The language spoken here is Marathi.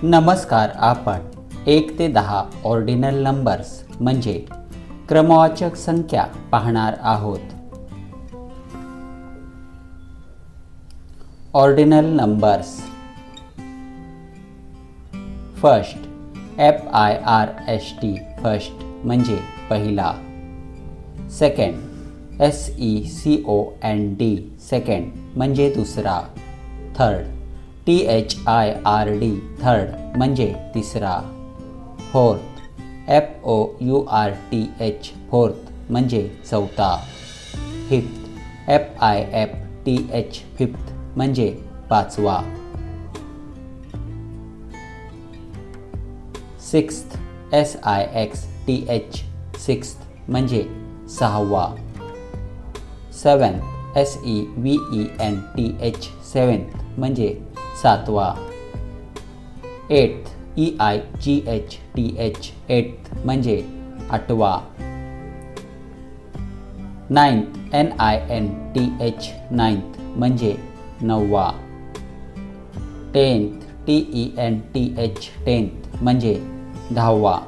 नमस्कार. आपण 1 ते 10 ऑर्डिनल नंबर्स म्हणजे क्रमवाचक संख्या पाहणार आहोत. Ordinal numbers. First, FIRST first म्हणजे पहिला. सेकंड, SECOND सेकंड म्हणजे दुसरा. थर्ड, THIRD थर्ड म्हणजे तिसरा. फोर्थ, FOURTH फोर्थ म्हणजे चौथा. फिफ्थ, FIFTH फिफ्थ म्हणजे पाचवा. सिक्स्थ, SIXTH सिक्स्थ म्हणजे सहावा. सेवन्थ, SEVENTH सेवन्थ म्हणजे सातवा. एट्थ, EIGHTH एट्थ म्हणजे आठवा. नाइन्थ, NINTH नाइन्थ म्हणजे नववा. टेन्थ, TENTH टेन्थ म्हणजे दहावा.